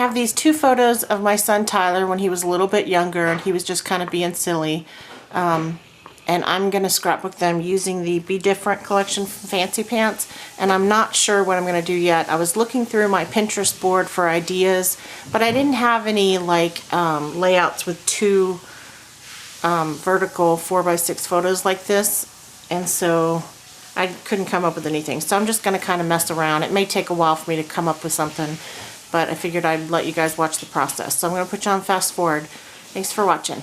have these two photos of my son Tyler when he was a little bit younger and he was just kind of being silly. And I'm going to scrapbook them using the Be Different collection from Fancy Pants. And I'm not sure what I'm going to do yet. I was looking through my Pinterest board for ideas, but I didn't have any like layouts with two vertical 4x6 photos like this. And so I couldn't come up with anything. So I'm just going to kind of mess around. It may take a while for me to come up with something, but I figured I'd let you guys watch the process. So I'm going to put you on fast forward. Thanks for watching.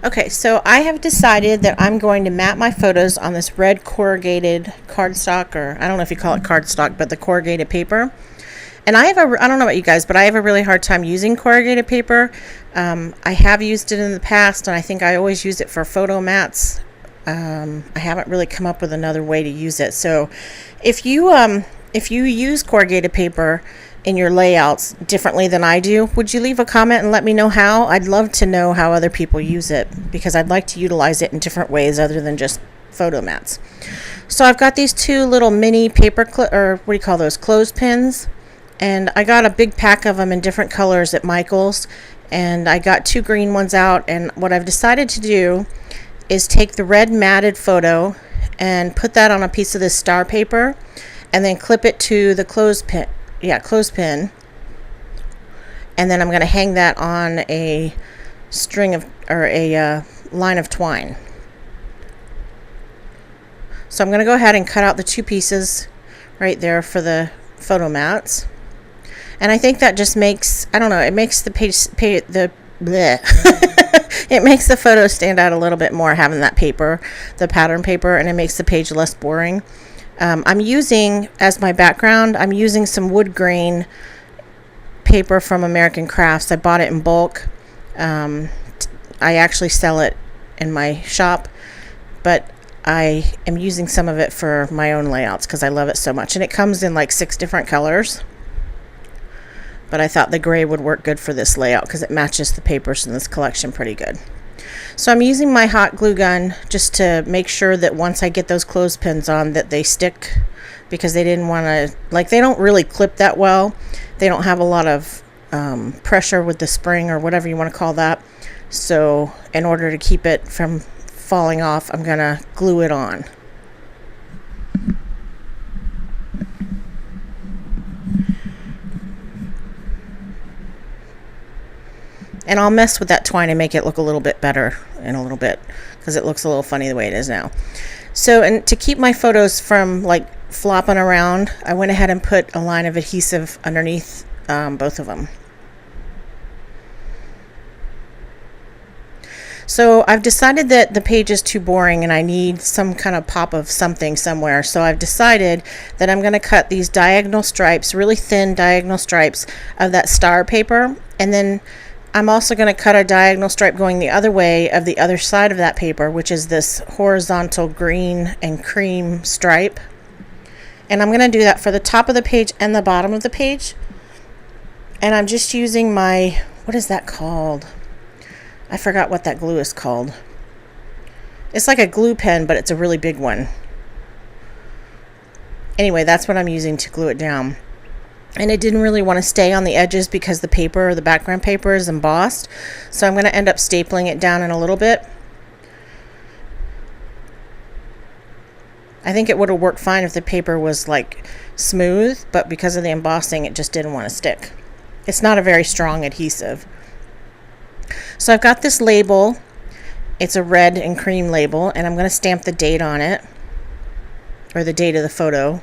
Okay, so I have decided that I'm going to map my photos on this red corrugated cardstock, or I don't know if you call it cardstock, but the corrugated paper. And I don't know about you guys, but I have a really hard time using corrugated paper. I have used it in the past, and I think I always use it for photo mats. I haven't really come up with another way to use it. So if you use corrugated paper in your layouts differently than I do, would you leave a comment and let me know how? I'd love to know how other people use it, because I'd like to utilize it in different ways other than just photo mats. So I've got these two little mini paper clothespins, and I got a big pack of them in different colors at Michael's, and I got two green ones out. And what I've decided to do is take the red matted photo and put that on a piece of this star paper and then clip it to the clothespin, and then I'm going to hang that on a string of, or a line of twine. So I'm going to go ahead and cut out the two pieces right there for the photo mats, and I think that just makes, I don't know, it makes the it makes the photo stand out a little bit more, having that paper, the pattern paper, and it makes the page less boring. I'm using, as my background, I'm using some wood grain paper from American Crafts. I bought it in bulk. I actually sell it in my shop, but I am using some of it for my own layouts because I love it so much. And it comes in like 6 different colors. But I thought the gray would work good for this layout because it matches the papers in this collection pretty good. So I'm using my hot glue gun just to make sure that once I get those clothespins on that they stick, because they didn't want to, like, they don't really clip that well. They don't have a lot of pressure with the spring or whatever you want to call that. So in order to keep it from falling off, I'm going to glue it on. And I'll mess with that twine and make it look a little bit better in a little bit, because it looks a little funny the way it is now. So, and to keep my photos from like flopping around, I went ahead and put a line of adhesive underneath both of them. So I've decided that the page is too boring and I need some kind of pop of something somewhere. So I've decided that I'm going to cut these diagonal stripes, really thin diagonal stripes of that star paper, and then I'm also going to cut a diagonal stripe going the other way of the other side of that paper, which is this horizontal green and cream stripe. And I'm going to do that for the top of the page and the bottom of the page. And I'm just using my, what is that called? I forgot what that glue is called. It's like a glue pen, but it's a really big one. Anyway, that's what I'm using to glue it down. And it didn't really want to stay on the edges because the paper, the background paper, is embossed. So I'm going to end up stapling it down in a little bit. I think it would have worked fine if the paper was like smooth, but because of the embossing, it just didn't want to stick. It's not a very strong adhesive. So I've got this label. It's a red and cream label, and I'm going to stamp the date on it, or the date of the photo.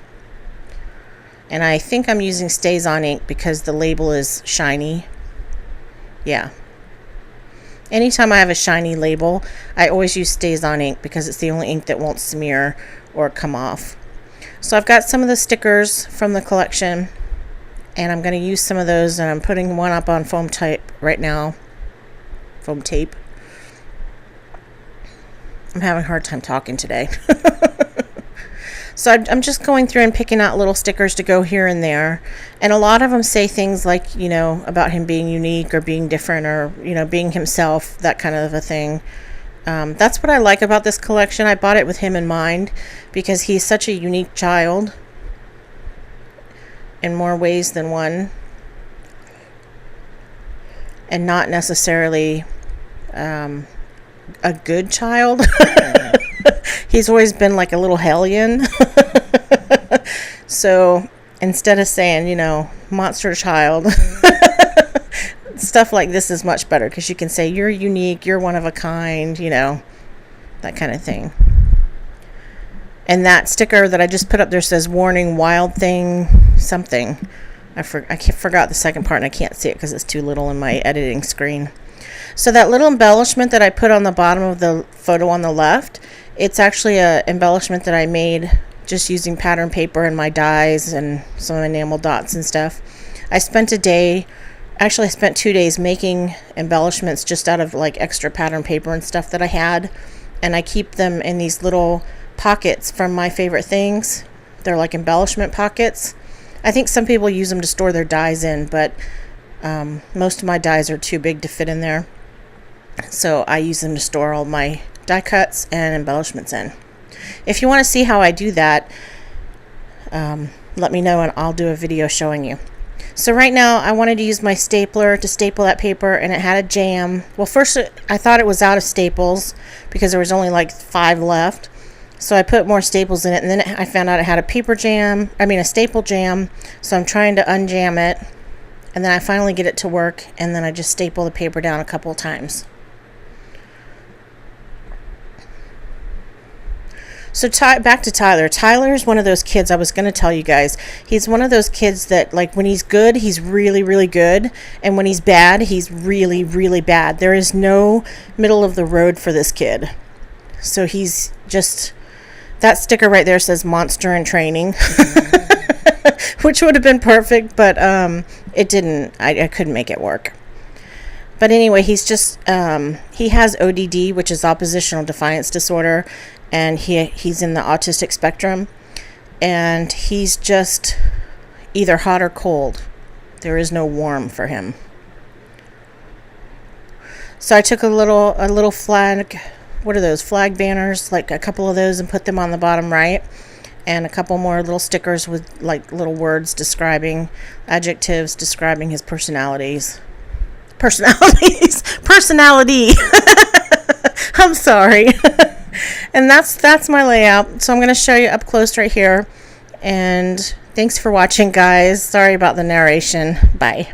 And I think I'm using StazOn ink because the label is shiny. Yeah. Anytime I have a shiny label, I always use StazOn ink because it's the only ink that won't smear or come off. So I've got some of the stickers from the collection, and I'm going to use some of those, and I'm putting one up on foam tape right now. Foam tape. I'm having a hard time talking today. So I'm just going through and picking out little stickers to go here and there. And a lot of them say things like, you know, about him being unique or being different or, you know, being himself, that kind of a thing. That's what I like about this collection. I bought it with him in mind because he's such a unique child. in more ways than one, and not necessarily a good child. He's always been like a little hellion. So instead of saying, you know, monster child, stuff like this is much better, because you can say you're unique, you're one of a kind, you know, that kind of thing. And that sticker that I just put up there says warning, wild thing, something. I forgot the second part, and I can't see it because it's too little in my editing screen. So that little embellishment that I put on the bottom of the photo on the left, it's actually a embellishment that I made just using pattern paper and my dies and some enamel dots and stuff. I spent 2 days making embellishments just out of like extra pattern paper and stuff that I had, and I keep them in these little pockets from My Favorite Things. They're like embellishment pockets. I think some people use them to store their dies in, but most of my dies are too big to fit in there, so I use them to store all my die cuts and embellishments in. If you want to see how I do that, let me know and I'll do a video showing you. So right now I wanted to use my stapler to staple that paper, and it had a jam. Well, first I thought it was out of staples because there was only like 5 left. So I put more staples in it, and then I found out it had a staple jam. So I'm trying to unjam it, and then I finally get it to work, and then I just staple the paper down a couple of times. So back to Tyler. Tyler's one of those kids I was going to tell you guys. He's one of those kids that, like, when he's good, he's really, really good. And when he's bad, he's really, really bad. There is no middle of the road for this kid. So he's just... That sticker right there says monster in training. Which would have been perfect, but it didn't. I couldn't make it work. But anyway, he's just... he has ODD, which is oppositional defiance disorder. And he's in the autistic spectrum, and he's just either hot or cold. There is no warm for him. So I took a little flag, what are those, flag banners, like a couple of those, and put them on the bottom right, and a couple more little stickers with like little words describing, adjectives describing his personality. I'm sorry. And that's my layout. So I'm going to show you up close right here. And thanks for watching, guys. Sorry about the narration. Bye.